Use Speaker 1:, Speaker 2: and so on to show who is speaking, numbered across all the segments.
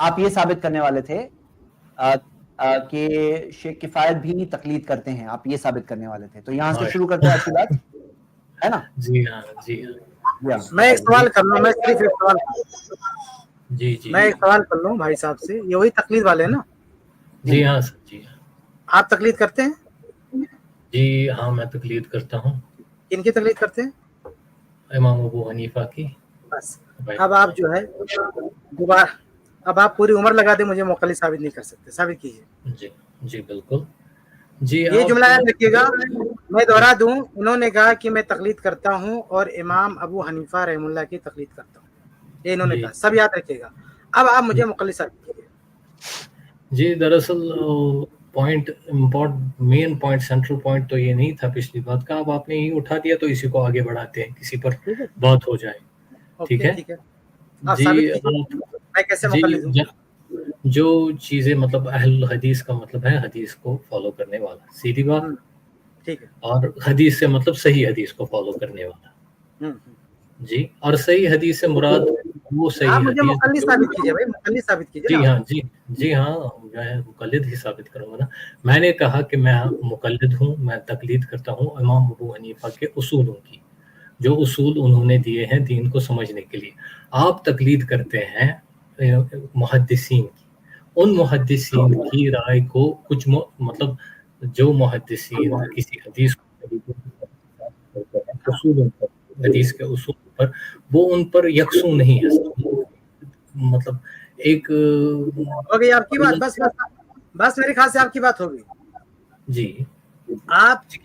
Speaker 1: آپ یہ ثابت کرنے والے تھے کہ شیخ کفایت بھی تقلید کرتے ہیں، آپ یہ ثابت کرنے والے تھے. تو یہاں سے شروع کرتے ہیں اچھی بات ہے نا.
Speaker 2: جی ہاں جی ہاں.
Speaker 3: میں ایک سوال کر لوں، میں صرف ایک سوال
Speaker 2: جی جی
Speaker 3: میں ایک سوال کر لوں بھائی صاحب سے. یہ وہی تقلید والے ہیں نا؟
Speaker 2: جی ہاں سر. جی ہاں.
Speaker 3: آپ تقلید کرتے ہیں؟
Speaker 2: جی ہاں میں تقلید کرتا ہوں.
Speaker 3: کن کی تقلید کرتے ہیں؟
Speaker 2: امام ابو حنیفہ کی.
Speaker 3: بس اب آپ جو ہے دوبارہ اب آپ پوری عمر لگا دیں مجھے مقلد ثابت نہیں کر سکتے. ثابت کیجیے.
Speaker 2: جی جی بالکل. جی
Speaker 3: یہ جملہ یاد رکھیے گا، میں دوہرا دوں. انہوں نے کہا کہ میں تقلید کرتا ہوں اور امام ابو حنیفہ رحم اللہ کی تقلید کرتا ہوں. یہ انہوں نے کہا، سب یاد رکھیے گا. اب آپ مجھے مقلد ثابت کیجیے.
Speaker 2: جی دراصل point main point central point تو یہ نہیں تھا پچھلی بات کا. اب آپ نے یہ اٹھا دیا تو اسی کو آگے بڑھاتے ہیں، کسی پر بات ہو جائے. ٹھیک ہے جی.
Speaker 3: میں کیسے مقلد ہوں؟
Speaker 2: جو چیزیں مطلب اہل حدیث کا مطلب ہے حدیث کو فالو کرنے والا، سیدھی بات.
Speaker 3: ٹھیک ہے.
Speaker 2: اور حدیث سے مطلب صحیح حدیث کو فالو کرنے والا. جی. اور صحیح حدیث سے مراد وہ صحیح
Speaker 3: آپ مجھے
Speaker 2: حدیث
Speaker 3: مقلد ثابت کیجیے بھائی، مقلد ثابت کیجیے.
Speaker 2: جی ہاں جی ہاں میں مقلد ہی ثابت کروں گا نا. میں نے کہا کہ میں مقلد ہوں، میں تقلید کرتا ہوں امام ابو حنیفہ کے اصولوں کی، جو اصول انہوں نے دیے ہیں دین کو سمجھنے کے لیے. آپ تقلید کرتے ہیں محدثین کی. ان محدثین کی رائے کو کچھ مطلب جو محدثین کسی حدیث اصولوں پر، حدیث کے اصول پر، وہ ان پر یکسو نہیں ہے. مطلب ایک
Speaker 3: ہو گئی آپ کی بات. بس میرے خیال سے آپ کی بات ہو گئی.
Speaker 2: جی
Speaker 3: آپ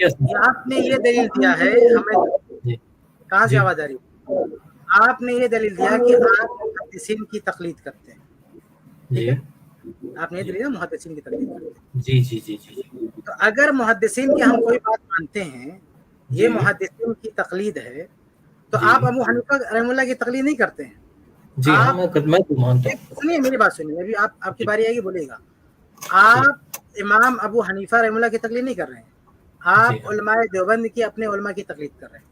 Speaker 3: نے یہ دلیل دیا ہے ہمیں. کہاں سے آواز آ رہی ہے؟ آپ نے یہ دلیل دیا کہ آپ محدثین کی تقلید کرتے ہیں. ٹھیک ہے، آپ نے یہ دلیل محدثین کی تقلید کرتے ہیں.
Speaker 2: جی جی جی جی.
Speaker 3: تو اگر محدثین کی ہم کوئی بات مانتے ہیں، یہ محدثین کی تقلید ہے، تو آپ ابو حنیفہ رحم اللہ کی تقلید نہیں کرتے ہیں.
Speaker 2: جی ہاں میں تو مانتا ہوں.
Speaker 3: سنیے میری بات سنیے، ابھی آپ کی باری آئے گی بولیے گا. آپ امام ابو حنیفہ رحم اللہ کی تقلید نہیں کر رہے ہیں، آپ علماء دیوبند کی اپنے علماء کی تقلید کر رہے ہیں.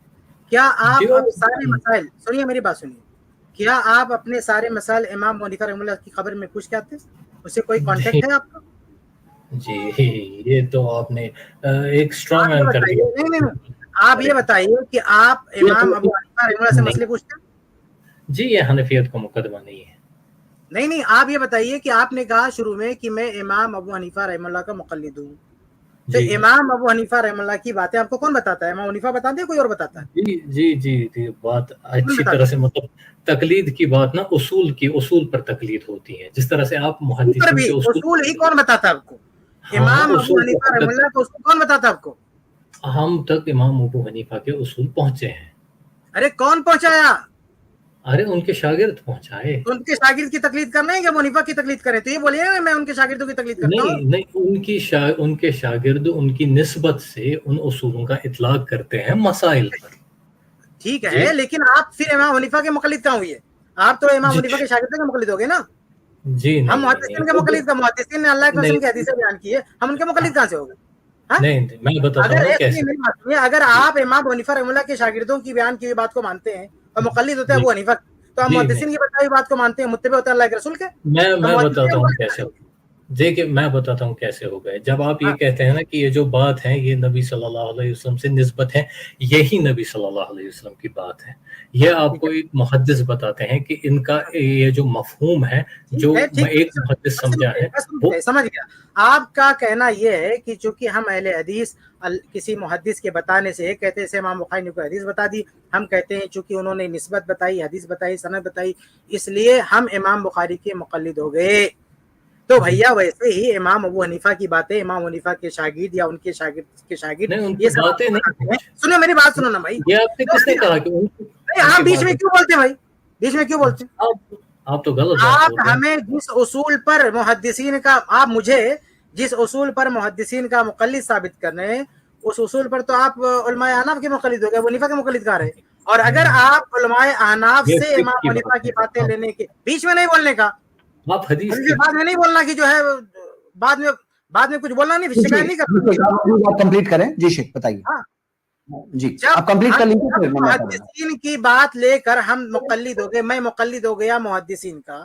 Speaker 3: کیا آپ اب سارے مسائل، سنیے میری بات سنیے، کیا آپ اپنے سارے مسائل امام ابو حنیفہ رحم اللہ کی خبر میں پوچھ کے آتے ہیں؟ اس سے کوئی کانٹیکٹ ہے آپ کا؟
Speaker 2: جی یہ تو آپ نے ایک اسٹرانگ مین کر دیا.
Speaker 3: نہیں آپ یہ بتائیے کہ آپ امام ابو حنیفہ رحم اللہ سے مسئلے پوچھتے ہیں؟
Speaker 2: جی یہ حنفیت کا مقدمہ نہیں ہے.
Speaker 3: نہیں آپ یہ بتائیے کہ آپ نے کہا شروع میں کہ میں امام ابو حنیفہ رحم اللہ کا مقلد ہوں. تو امام ابو حنیفہ رحم اللہ کی باتیں آپ کو کون بتاتا ہے؟ امام حنیفہ بتاتے ہیں کوئی اور بتاتا ہے؟
Speaker 2: جی بات اچھی طرح سے مطلب تقلید کی بات نا اصول پر تقلید ہوتی ہے. جس طرح سے آپ محدثین کے
Speaker 3: اصول ہی کون بتاتا ہے آپ کو؟ امام ابو حنیفہ رحم اللہ کا اصول کون بتاتا ہے آپ کو؟
Speaker 2: ہم تک امام ابو حنیفہ کے اصول پہنچے ہیں.
Speaker 3: ارے کون پہنچایا؟
Speaker 2: ارے ان کے شاگرد پہنچائے.
Speaker 3: ان کے شاگرد کی تقلید کرنا ہے کہ ابو حنیفہ کی تقلید کریں؟ تو یہ بولیے نا میں ان کے شاگردوں کی تقلید کرتا ہوں.
Speaker 2: نہیں ان کے شاگرد ان کی نسبت سے ان اصولوں کا اطلاق کرتے ہیں مسائل پر.
Speaker 3: ٹھیک ہے لیکن آپ پھر امام حنیفہ کے مقلد کہاں ہوئے؟ آپ تو امام حنیفہ کے شاگردوں کے مقلد ہو گئے نا.
Speaker 2: جی
Speaker 3: ہم محدثین کے مقلد کا، محدثین نے اللہ کے قسم کی حدیثیں بیان کی ہے، ہم ان کے مقلد کہاں سے ہو گئے؟
Speaker 2: نہیں میں بتاتا ہوں کیسے.
Speaker 3: اگر آپ امام حنیفہ رحم اللہ کے شاگردوں کی بیان کی بات کو مانتے ہیں اور مقلد ہوتے ہیں ابو حنیفہ، تو ہم محدثین کی بتائی بات کو مانتے ہیں، متبع ہوتے ہیں اللہ کے رسول کے.
Speaker 2: میں بتاتا ہوں کیسے ہو. دیکھیں میں بتاتا ہوں کیسے ہو گئے. جب آپ یہ کہتے ہیں نا کہ یہ جو بات ہے یہ نبی صلی اللہ علیہ وسلم سے نسبت ہے، یہی نبی صلی اللہ علیہ وسلم کی بات ہے. یہ آپ کو ایک محدث بتاتے ہیں کہ ان کا یہ جو مفہوم ہے جو ایک محدث سمجھا ہے وہ
Speaker 3: سمجھ گیا. آپ کا کہنا یہ ہے کہ چونکہ ہم اہل حدیث کسی محدث کے بتانے سے ایک کہتے ہیں امام بخاری نے کوئی حدیث بتا دی، ہم کہتے ہیں چونکہ انہوں نے نسبت بتائی، حدیث بتائی، سند بتائی، اس لیے ہم امام بخاری کے مقلد ہو گئے. تو بھیا ویسے ہی امام ابو حنیفہ کی باتیں امام حنیفہ کے شاگرد یا ان کے شاگرد کے شاگرد یہ سب سنو میری بات سنو نا بھائی.
Speaker 2: یہ آپ نے کس نے کہا کہ
Speaker 3: آپ بیچ میں کیوں بولتے ہیں بھائی؟ بیچ میں کیوں بولتے ہیں؟
Speaker 2: آپ تو غلط
Speaker 3: آپ ہمیں جس اصول پر محدثین کا، آپ مجھے جس اصول پر محدثین کا مقلد ثابت کرنے ہیں اس اصول پر تو آپ علماء احناف کے مقلد ہو گئے، ابو حنیفہ کے مقلد کہاں رہے؟ اور اگر آپ علماء احناف سے امام حنیفہ کی باتیں لینے کے بیچ میں نہیں بولنے کا،
Speaker 2: آپ حدیث
Speaker 3: بعد میں نہیں بولنا کہ جو ہے بعد میں کچھ بولنا نہیں، شکایت نہیں کرنا.
Speaker 1: کمپلیٹ کریں جی شیخ بتائیے. جی آپ کمپلیٹ کر لیجیے.
Speaker 3: محدثین کی بات لے کر ہم مقلد ہو گئے، میں مقلد ہو گیا محدثین کا،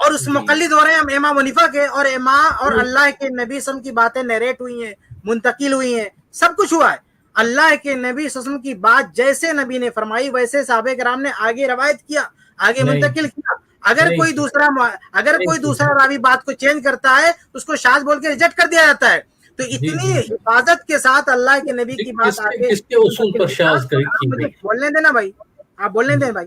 Speaker 3: اور اس مقلد ہو رہے ہیں امام حنیفہ کے, اور اور اللہ کے نبی صلی اللہ علیہ وسلم کی باتیں نیریٹ ہوئی ہیں, منتقل ہوئی ہیں, سب کچھ ہوا ہے. اللہ کے نبی صلی اللہ علیہ وسلم کی بات جیسے نبی نے فرمائی ویسے صحابہ کرام نے آگے روایت کیا, آگے منتقل کیا. اگر کوئی دوسرا راوی بات کو چینج کرتا ہے اس کو شاذ بول کے ریجیکٹ کر دیا جاتا ہے. تو اتنی حفاظت کے ساتھ اللہ کے نبی کی بات آگے
Speaker 2: کس کے اصول پر شاذ کی گئی؟
Speaker 3: بولنے دینا بھائی, آپ بولنے دیں بھائی.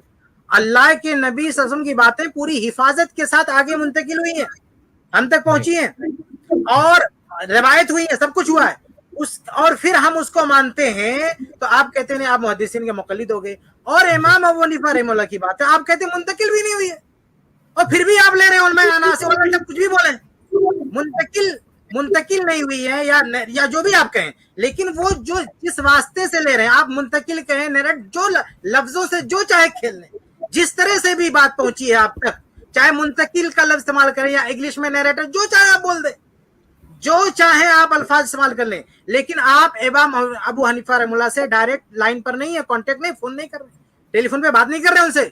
Speaker 3: اللہ کے نبی صلی اللہ علیہ وسلم کی باتیں پوری حفاظت کے ساتھ آگے منتقل ہوئی ہیں, ہم تک پہنچی ہیں اور روایت ہوئی ہے, سب کچھ ہوا ہے. اور پھر ہم اس کو مانتے ہیں. تو آپ کہتے ہیں آپ محدثین کے مقلد ہو گئے. اور امام ابو حنیفہ رحمہ اللہ کی بات ہے آپ کہتے ہیں منتقل بھی نہیں ہوئی ہے, اور پھر بھی آپ لے رہے ہیں علماء عناصر جب کچھ بھی بولیں منتقل نہیں ہوئی ہے یا جو بھی آپ کہیں, لیکن وہ جو جس واسطے سے لے رہے ہیں آپ منتقل کہیں نیرٹ, جو لفظوں سے جو چاہے کھیل لیں, جس طرح سے بھی بات پہنچی ہے آپ تک, چاہے منتقل کا لفظ استعمال کریں یا انگلش میں نیریٹر, جو چاہے آپ بول دیں, جو چاہے آپ الفاظ استعمال کر لیں. لیکن آپ امام ابو حنیفہ رحمہ اللہ سے ڈائریکٹ لائن پر نہیں ہے, کانٹیکٹ نہیں, فون نہیں کر رہے, ٹیلی فون پہ بات نہیں کر رہے ان سے,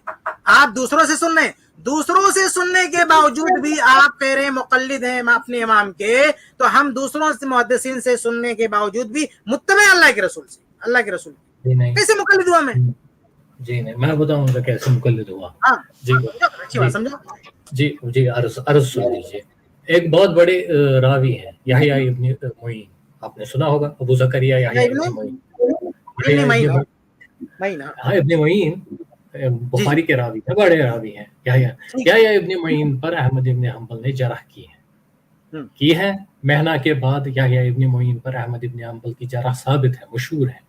Speaker 3: آپ دوسروں سے سن رہے ہیں. دوسروں سے سننے کے باوجود بھی آپ کہہ رہے ہیں مقلد ہیں اپنے امام کے, تو ہم دوسروں سے محدثین سے سننے کے باوجود بھی متبع اللہ کے رسول سے, اللہ کے رسول کیسے مقلد ہوا میں؟
Speaker 2: جی نہیں, میں بتاؤں گا کیسے مقلد ہوا. جی
Speaker 3: اچھی بات سمجھا.
Speaker 2: جی عرض سن لیجیے. ایک بہت بڑے راوی ہیں یحییٰ ابن معین, آپ نے سنا ہوگا, ابو زکریا یحییٰ ابن معین بخاری کے راوی ہیں, بڑے راوی ہیں. یحییٰ ابن معین پر احمد ابن حنبل نے جرح کی ہے. مہنا کے بعد یحییٰ ابن معین پر احمد ابن حنبل کی جرح ثابت ہے, مشہور ہے.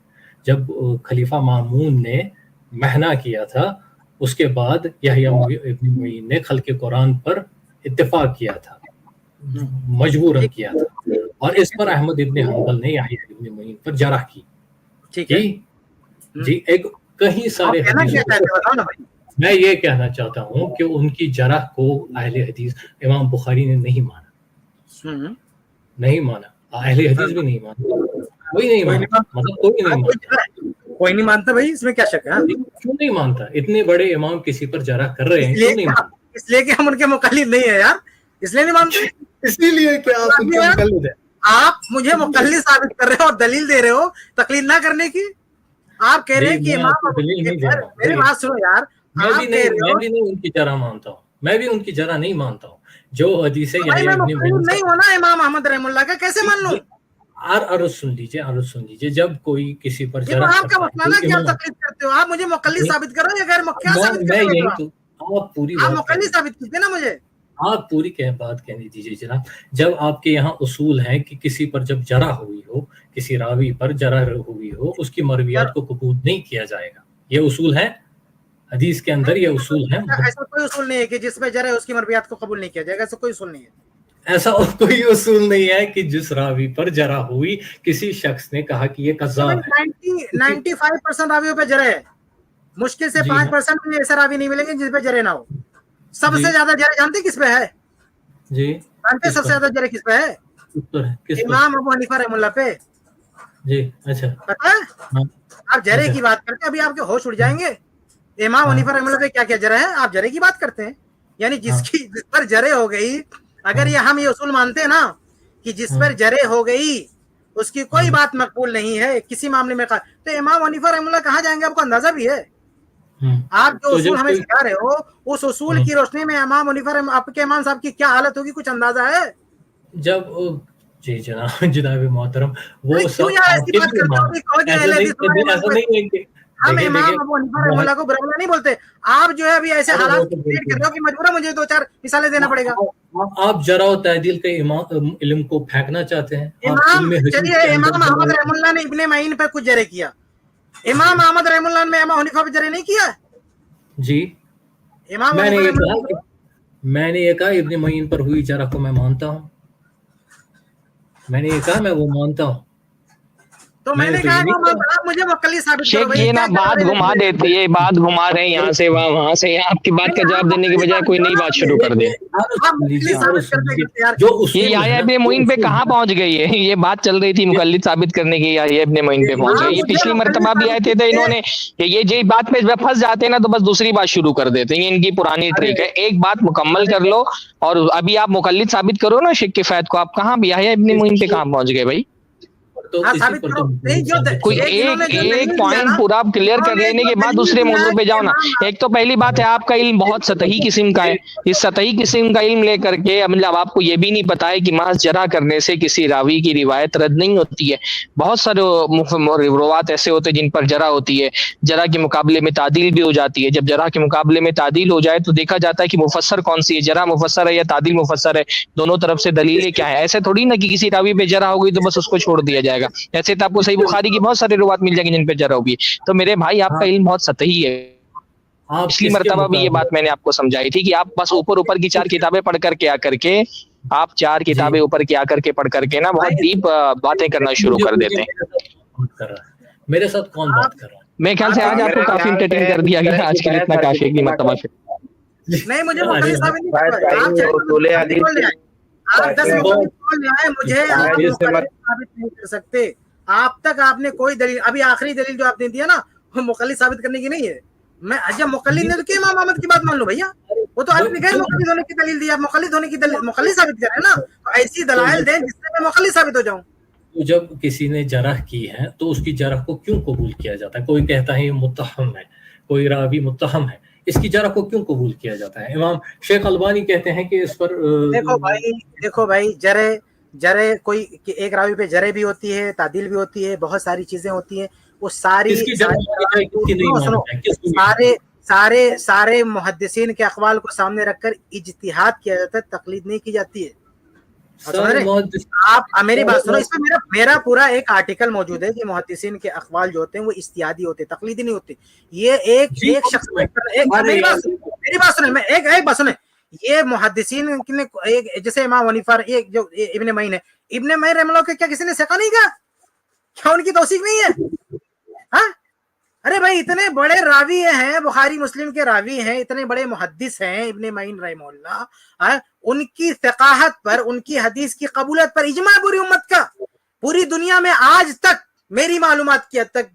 Speaker 2: جب خلیفہ مامون نے مہنا کیا تھا اس کے بعد یحییٰ ابن معین نے خلق قرآن پر اتفاق کیا تھا, مجبوراً کیا تھا, اور اس پر احمد ابن حنبل نے یحییٰ ابن معین پر جرح کی. جی ایک کہیں سارے میں یہ کہنا چاہتا ہوں کہ ان کی جرح کو اہل حدیث امام بخاری نے نہیں مانا, اہل حدیث بھی نہیں مانا, کوئی نہیں مانتا, مطلب
Speaker 3: کوئی نہیں مانتا بھائی, اس میں کیا شک ہے؟
Speaker 2: کیوں نہیں مانتا؟ اتنے بڑے امام کسی پر جرح کر رہے ہیں, کیوں نہیں مانتا؟
Speaker 3: اس لیے کہ ہم ان کے مقلد نہیں ہیں یار, اس لیے نہیں مانتے.
Speaker 2: اس لیے کہ آپ ان کے مقلد ہیں.
Speaker 3: آپ مجھے مقلد ثابت کر رہے ہو اور دلیل دے رہے ہو تقلید نہ کرنے کی. آپ کہہ رہے ہیں کہ امام, میری بات سنو یار,
Speaker 2: میں بھی نہیں ان کی جرح مانتا ہوں, میں بھی ان کی جرح نہیں مانتا ہوں. جو حدیث یحییٰ ابن معین
Speaker 3: نہیں ہونا امام احمد رحمہ اللہ کا, کیسے مان لوں؟
Speaker 2: عرض سن لیجیے. جب کوئی کسی پر جرح
Speaker 3: آپ کا مسئلہ کیا تقلید کرتے ہو, آپ مجھے مقلد ثابت کرو یا غیر مقلد ثابت کیجیے نا مجھے.
Speaker 2: آپ پوری بات کہنے دیجیے جناب. جب آپ کے یہاں اصول ہے کہ کسی پر جب جرح ہوئی ہو, کسی راوی پر جرح ہوئی ہو, اس کی مرویات کو قبول نہیں کیا جائے گا. یہ اصول ہے حدیث کے اندر, یہ اصول ہے.
Speaker 3: ایسا کوئی اصول نہیں ہے کہ جس میں جرح ہے اس کی مرویات کو قبول نہیں کیا جائے گا, ایسا کوئی اصول نہیں ہے.
Speaker 2: ایسا کوئی اصول نہیں ہے کہ جس راوی پر جرح ہوئی کسی شخص نے کہا کہ یہ کذاب ہے.
Speaker 3: 95% راویوں پہ جرح ہے, مشکل سے 5% میں ایسے راوی نہیں ملیں گے جس پہ جرح نہ ہو. سب سے زیادہ جرح جانتے کس پہ ہے؟
Speaker 2: جی
Speaker 3: جانتے سب سے زیادہ جرح کس پہ ہے؟ امام ابو حنیفہ رحمہ اللہ پہ.
Speaker 2: جی اچھا,
Speaker 3: پتہ ہے آپ جرح کی بات کرتے ہیں, ابھی آپ کے ہوش اڑ جائیں گے. امام حنیفہ رحمہ اللہ پہ کیا کیا جرح ہے, آپ جرح کی بات کرتے ہیں. یعنی جس پر جرح ہو گئی, اگر یہ ہم یہ اصول مانتے ہیں نا کہ جس پر جرح ہو گئی اس کی کوئی بات مقبول نہیں ہے کسی معاملے میں, تو امام حنیفہ رحمہ اللہ کہاں جائیں گے؟ آپ کو اندازہ بھی ہے. آپ جو اصول ہمیں سکھا رہے ہو اس اصول کی روشنی میں امام حنیفہ آپ کے امام صاحب کی کیا حالت ہوگی, کچھ اندازہ ہے؟
Speaker 2: جب جی جناب محترم, وہ
Speaker 3: ہم امام ابو حنیفہ رحمہ اللہ کو برا نہیں بولتے. آپ جو ہے ابھی ایسے حالات کریٹ کر رہے ہو کہ مجبورا مجھے 2-4 مثالیں دینا پڑے گا.
Speaker 2: آپ جرح و تعدیل کے علم کو پھینکنا چاہتے ہیں.
Speaker 3: چلیے امام احمد رحمہ اللہ نے ابن معین پر کچھ جرح کیا, امام احمد رحمہ اللہ نے امام حنیفہ پہ جرح نہیں کیا.
Speaker 2: جی میں نے یہ کہا ابن معین پر ہوئی جرح کو میں مانتا ہوں, میں نے یہ کہا میں وہ مانتا ہوں.
Speaker 3: تو میں نے کہا آپ مجھے مقلد ثابت
Speaker 4: شیخ یہ نا بات گھما دیتی ہے، بات گھما رہے ہیں یہاں سے وہاں، وہاں سے یہاں، آپ کی بات کا جواب دینے کی بجائے کوئی نئی بات شروع کر دے۔ یہ یحییٰ ابن معین پہ کہاں پہنچ گئی ہے؟ یہ بات چل رہی تھی مقلد ثابت کرنے کی، یحییٰ ابن معین پہ پہنچ گئی۔ یہ پچھلی مرتبہ بھی آئے تھے تو انہوں نے یہ بات پہ جب پھنس جاتے ہیں نا تو بس دوسری بات شروع کر دیتے ہیں، یہ ان کی پرانی ٹرک ہے۔ ایک بات مکمل کر لو، اور ابھی آپ مقلد ثابت کرو نا شیخ کفایت کو، آپ کہاں یحییٰ ابن معین پہ کہاں پہنچ گئے بھائی؟ کوئی ایک پوائنٹ پورا کلیئر کر لینے کے بعد دوسرے موضوع پہ جاؤ نا۔ ایک تو پہلی بات ہے آپ کا علم بہت سطحی قسم کا ہے، اس سطحی قسم کا علم لے کر کے مطلب آپ کو یہ بھی نہیں پتا ہے کہ محض جرح کرنے سے کسی راوی کی روایت رد نہیں ہوتی ہے۔ بہت سارے روات ایسے ہوتے ہیں جن پر جرح ہوتی ہے، جرح کے مقابلے میں تعدیل بھی ہو جاتی ہے۔ جب جرح کے مقابلے میں تعدیل ہو جائے تو دیکھا جاتا ہے کہ مفسر کون سی ہے، جرح مفسر ہے یا تعدیل مفسر ہے، دونوں طرف سے دلیلیں کیا ہے۔ ایسے تھوڑی نا کہ کسی راوی پہ جرح ہو گئی تو بس اس کو چھوڑ دیا جائے گا، ایسے تو آپ کو صحیح بخاری کی بہت سارے روات مل جائیں گے جن پہ جرح ہوگی۔ تو میرے بھائی آپ کا علم بہت سطحی ہے، پچھلی مرتبہ بھی یہ بات میں نے آپ کو سمجھائی تھی کہ آپ بس اوپر کی 4 کتابیں پڑھ کر کے آ کر کے آپ 4 کتابیں اوپر کی آ کر کے پڑھ کر کے نا بہت ڈیپ باتیں کرنا شروع کر دیتے ہیں۔
Speaker 2: میرے ساتھ کون بات کر رہا ہے؟
Speaker 4: میرے خیال سے آج آپ کو کافی انٹرٹین کر دیا گیا، آج کے لیے اتنا کافی اگلی مرتبہ سے
Speaker 3: نہیں، مجھے مقلد ثابت نہیں کرنا، آپ 10 مقلد کون لے آئے، مجھے آپ مقلد ثابت نہیں کر سکتے۔ آپ تک آپ نے کوئی دلیل، ابھی آخری دلیل جو آپ نے دیا نا وہ مقلد ثابت کرنے کی نہیں ہے۔ میں جب مقلد نے تو کہ امام احمد کی بات مان لو بھیا، وہ تو آپ نے غیر مقلد ہونے کی دلیل دی، آپ مقلد ہونے کی دلیل مقلد ثابت کر رہے ہیں نا، تو ایسی دلائل دیں جس سے میں مقلد ثابت ہو جاؤں۔
Speaker 2: جب کسی نے جرح کی ہے تو اس کی جرح کو کیوں قبول کیا جاتا ہے؟ کوئی کہتا ہے یہ متہم ہے، کوئی راوی متہم ہے، اس کی جرح کو کیوں قبول کیا جاتا ہے؟ امام شیخ البانی کہتے ہیں کہ اس پر
Speaker 3: دیکھو بھائی جرح کوئی ایک راوی پہ جرح بھی ہوتی ہے، تعدیل بھی ہوتی ہے، بہت ساری چیزیں ہوتی ہیں، وہ سارے محدثین کے اقوال کو سامنے رکھ کر اجتہاد کیا جاتا ہے، تقلید نہیں کی جاتی ہے۔ آپ میری بات سنو، اس میں میرا پورا ایک آرٹیکل موجود ہے کہ محدثین کے اقوال جو ہوتے ہیں وہ اجتہادی ہوتے ہیں، تقلیدی نہیں ہوتے۔ یہ ایک شخص میری بات سنیں، میں ایک بات سنیں، یہ محدثین نے جیسے امام حنیفہ جو ابن معین ہے، ابن معین رحمہ اللہ کو کیا کسی نے ثقہ نہیں کہا؟ کیا ان کی توثیق نہیں ہے؟ ہاں، ارے بھائی اتنے بڑے راوی ہیں، بخاری مسلم کے راوی ہیں، اتنے بڑے محدث ہیں ابن معین رحمہ اللہ، ان کی ثقاہت پر، ان کی حدیث کی قبولیت پر اجماع پوری امت کا، پوری دنیا میں آج تک میری معلومات کی حد تک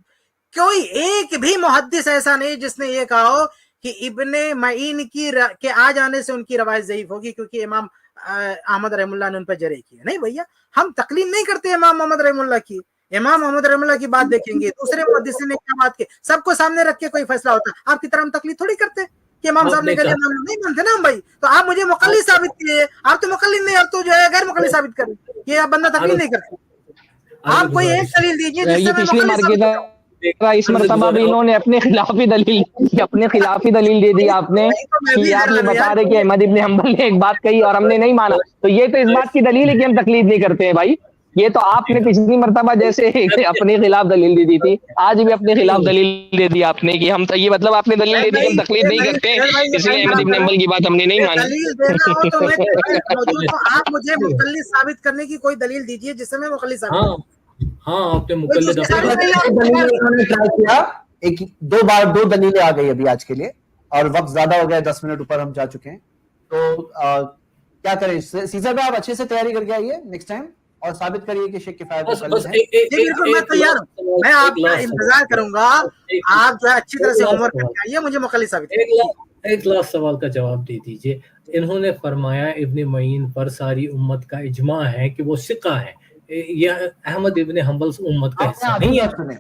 Speaker 3: کوئی ایک بھی محدث ایسا نہیں جس نے یہ کہا ہو کہ ابن معین کے آ جانے سے ان کی روایت ضعیف ہوگی کیونکہ امام احمد رحمہ اللہ نے ان پر جرح کی ہے۔ نہیں بھیا، ہم تقلید نہیں کرتے امام محمد رحمہ اللہ کی، امام محمد رحمہ اللہ کی بات دیکھیں گے، دوسرے محدثین نے کیا بات کی، سب کو سامنے رکھ کے کوئی فیصلہ ہوتا ہے۔ آپ کی طرح ہم تقلید تھوڑی کرتے کہ امام صاحب نے کہا نہیں مانتے نا ہم بھائی، تو آپ مجھے مقلد ثابت کیے، آپ تو مقلد نہیں، آپ تو جو ہے غیر مقلد ثابت کریں، یہ آپ بندہ تقلید نہیں کرتے۔ آپ کوئی ایک دلیل دیجیے جس سے میں مقلد ثابت کروں۔
Speaker 4: اس مرتبہ بھی انہوں نے اپنے خلافی دلیل دے دی آپ نے کہ آپ یہ بتا رہے کہ احمد ابن حنبل نے ایک بات کہی اور ہم نے نہیں مانا، تو یہ تو اس بات کی دلیل ہے کہ ہم تقلید نہیں کرتے ہیں بھائی۔ یہ تو آپ نے پچھلی مرتبہ جیسے اپنے خلاف دلیل دے دی تھی، آج بھی اپنے خلاف دلیل دے دی آپ نے کہ ہم یہ مطلب آپ نے دلیل دے دی کہ ہم تقلید نہیں کرتے، اس لیے احمد ابن حنبل کی بات ہم نے نہیں مانی۔
Speaker 3: دلیل دینا ہو تو میں آپ مجھے مقلد ثابت کرنے کی کوئی دلیل دیجیے جس سے میں مقلد ثابت کروں۔
Speaker 2: ہاں آپ نے مقلد
Speaker 1: ایک دو دلیلیں آ گئی ابھی آج کے لیے، اور وقت زیادہ ہو گیا، 10 منٹ اوپر ہم جا چکے ہیں، تو کیا کریں؟ سیزر میں آپ اچھے سے تیاری کر کے آئیے نیکسٹ ٹائم اور ثابت کریے کہ شیخ کفایت
Speaker 3: میں تیار ہوں، میں آپ کا انتظار کروں گا، آپ جو ہے اچھی طرح سے ہوم ورک کر کے آئیے، مجھے مقلد ثابت کریے۔
Speaker 2: ایک لاسٹ سوال کا جواب دے دیجئے۔ انہوں نے فرمایا ابن معین پر ساری امت کا اجماع ہے کہ وہ ثقہ ہے، یہ احمد ابن حنبل امت کا حصہ نہیں ہے۔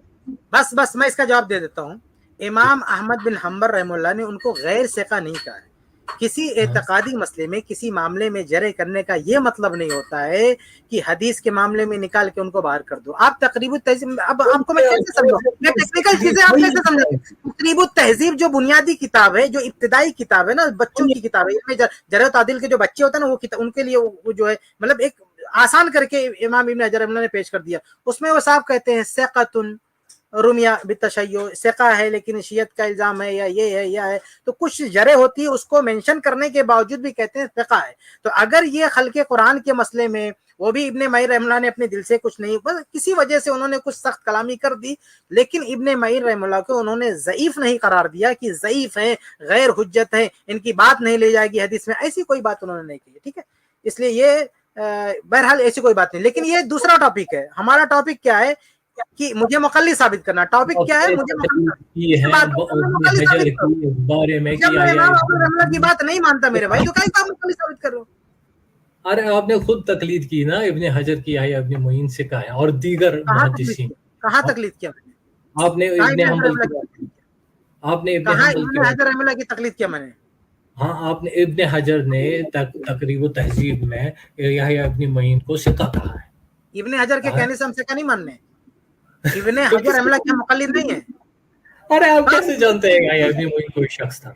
Speaker 3: بس میں اس کا جواب دے دیتا ہوں۔ امام احمد بن حنبل رحمہ اللہ نے ان کو غیر ثقہ نہیں کہا ہے۔ کسی اعتقادی مسئلے میں، کسی معاملے میں جرح کرنے کا یہ مطلب نہیں ہوتا ہے کہ حدیث کے معاملے میں نکال کے ان کو باہر کر دو۔ آپ تقریب التہذیب، اب آپ کو میں کیسے سمجھوں، میں ٹیکنیکل چیزیں آپ کیسے سمجھیں؟ تقریب التہذیب جو بنیادی کتاب ہے، جو ابتدائی کتاب ہے نا، بچوں کی کتاب ہے، جرح و تعدیل کے جو بچے ہوتے ہیں نا، وہ ان کے لیے وہ جو ہے مطلب ایک آسان کر کے امام ابن حجر نے پیش کر دیا۔ اس میں وہ صاحب کہتے ہیں ثقۃ رمیہ بالتشیع، ثقہ ہے لیکن شیعت کا الزام ہے، یا یہ ہے یا ہے، تو کچھ جرح ہوتی ہے اس کو مینشن کرنے کے باوجود بھی کہتے ہیں ثقہ ہے۔ تو اگر یہ خلق قرآن کے مسئلے میں وہ بھی ابن معین رحمہ اللہ نے اپنے دل سے کچھ نہیں، بس کسی وجہ سے انہوں نے کچھ سخت کلامی کر دی، لیکن ابن معین رحمہ اللہ کو انہوں نے ضعیف نہیں قرار دیا کہ ضعیف ہیں، غیر حجت ہیں، ان کی بات نہیں لے جائے گی حدیث میں، ایسی کوئی بات انہوں نے نہیں کی، ٹھیک ہے. اس لیے یہ بہرحال ایسی کوئی بات نہیں. لیکن یہ دوسرا ٹاپک ہے. ہمارا ٹاپک کیا ہے کہ مجھے مقلد ثابت کرنا. ٹاپک کیا ہے؟ مجھے مقلد کی بات نہیں مانتا میرے بھائی، تو کیا مقلد ثابت کر رہے ہو؟
Speaker 2: ارے آپ نے خود تقلید کی نا، ابن حجر کی ہے، ابن معین سے کہا ہے، اور دیگر محدثین.
Speaker 3: کہاں تقلید کیا میں نے؟
Speaker 2: آپ نے ابن حنبل کی، آپ نے ابن
Speaker 3: حجر رحمہ اللہ کی تقلید کیا میں نے؟
Speaker 2: ہاں، آپ نے ابن حجر نے تقریب و تہذیب میں یحییٰ ابن معین کو ثقہ کہا ہے.
Speaker 3: ابن حجر کے کہنے سے ہم ثقہ نہیں ماننے. ابن حجر رحمہ اللہ کے مقلد نہیں ہے.
Speaker 2: ارے آپ کیسے جانتے ہیں یحییٰ ابن معین کوئی شخص تھا؟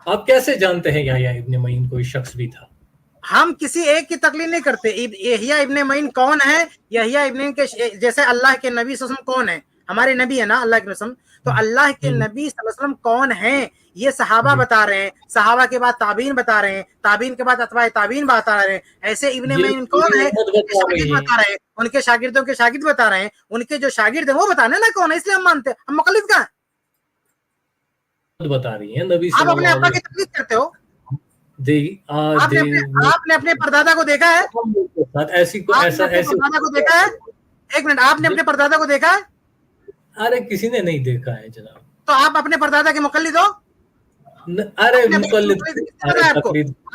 Speaker 2: آپ کیسے جانتے ہیں یحییٰ ابن معین کوئی شخص بھی تھا؟
Speaker 3: ہم کسی ایک کی تقلید نہیں کرتے. یحییٰ ابن معین کون ہے؟ یحییٰ ابن کے جیسے اللہ کے نبی صلی اللہ علیہ وسلم کون ہے؟ ہمارے نبی ہے نا اللہ کے رسول. تو اللہ کے نبی صلی اللہ علیہ وسلم کون ہیں یہ صحابہ بتا رہے ہیں، صحابہ کے بعد تابعین بتا رہے ہیں، تابعین کے بعد اتباع تابعین بتا رہے ہیں. ایسے ابن معین کون ہے؟ شاگرد بتا رہے ہیں، ان کے شاگردوں کے شاگرد بتا رہے ہیں، ان کے جو شاگرد ہیں وہ بتانے نا کون ہے، اس لیے ہم مانتے ہیں. ہم مقلد کہاں ہیں؟
Speaker 2: بتا رہی ہیں نبی
Speaker 3: آپ اپنے ابا کی تقلید کرتے ہو. آپ نے اپنے پردادا کو دیکھا ہے؟ پردادا کو دیکھا ہے؟ ایک منٹ، آپ نے اپنے پردادا کو دیکھا ہے؟
Speaker 2: ارے کسی نے نہیں دیکھا ہے جناب.
Speaker 3: تو آپ اپنے پردادا کے مقلد ہو؟
Speaker 2: ارے مقلد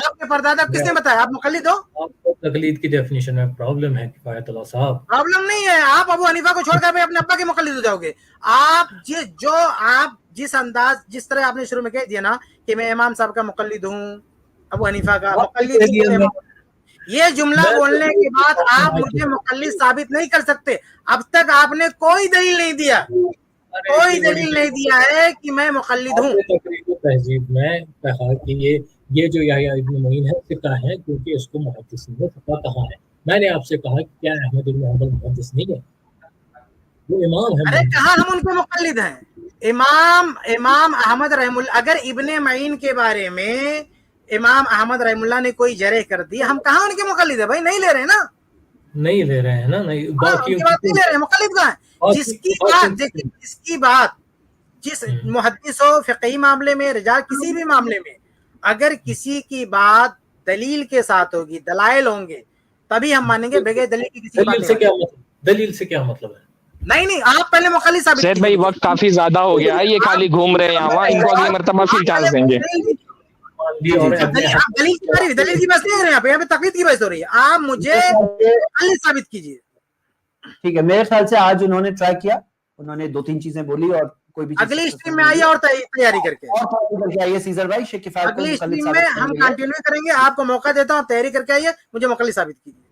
Speaker 3: آپ کے پردادا کس نے بتایا آپ مقلد ہو؟
Speaker 2: آپ کو تقلید کی ڈیفینیشن میں پرابلم ہے کفایت اللہ صاحب.
Speaker 3: پرابلم نہیں ہے، آپ ابو حنیفہ کو چھوڑ کر اپنے ابا کے مقلد ہو جاؤ گے. آپ جس انداز جس طرح آپ نے شروع میں کہہ دیا نا کہ میں امام صاحب کا مقلد ہوں، ابو حنیفہ کا مقلد، یہ جملہ بولنے کے بعد آپ مجھے مقلد ثابت نہیں کر سکتے. اب تک آپ نے کوئی دلیل نہیں دیا، کوئی دلیل نہیں دیا ہے کہ میں مقلد ہوں.
Speaker 2: تقریب و تہذیب میں کہا کہ یہ جو یحییٰ ابن معین ہے ثقہ ہے کیونکہ اس کو محدثین نے ثقہ کہا ہے. میں نے آپ سے کہا کہ کیا احمد بن حنبل محدث نہیں ہے؟ وہ امام ہے.
Speaker 3: ارے کہاں ہم ان کے مقلد ہیں؟ امام احمد رحم اللہ، اگر ابن معین کے بارے میں امام احمد رحم اللہ نے کوئی جرح کر دی، ہم کہاں ان کے مقلد ہیں بھائی؟ نہیں لے رہے نا،
Speaker 2: نہیں لے رہے ہیں نا. نہیں باقی
Speaker 3: نہیں لے رہے، مقلد کہاں ہے؟ جس کی بات جس محدث ہو فقہی معاملے میں، رجال کسی بھی معاملے میں، اگر کسی کی بات دلیل کے ساتھ ہوگی، دلائل ہوں گے، تبھی ہم مانیں گے. بغیر دلیل کی کسی بات
Speaker 2: دلیل سے کیا مطلب ہے؟
Speaker 3: نہیں آپ پہلے مقلد ثابت
Speaker 4: زید بھائی وقت کافی زیادہ ہو گیا ہے، یہ خالی گھوم رہے ہیں یہاں، ان کو اگلی مرتبہ پھر چانس دیں گے.
Speaker 3: دلیل کی بحث نہیں ہو رہی ہے، یہاں پہ تقلید کی بحث ہو رہی ہے. آپ مجھے مقلد ثابت کیجیے.
Speaker 1: ٹھیک ہے، میرے خیال سے آج انہوں نے ٹرائی کیا، انہوں نے 2-3 چیزیں بولی، اور کوئی بھی
Speaker 3: اگلی اسٹریم میں آئیے اور تیاری کر کے
Speaker 1: آئیے. سیزر بھائی شیخ کفایت
Speaker 3: اگلی اسٹریم میں ہم کنٹینیو کریں گے. آپ کو موقع دیتا ہوں، آپ تیاری کر کے آئیے، مجھے مقلد ثابت کیجیے.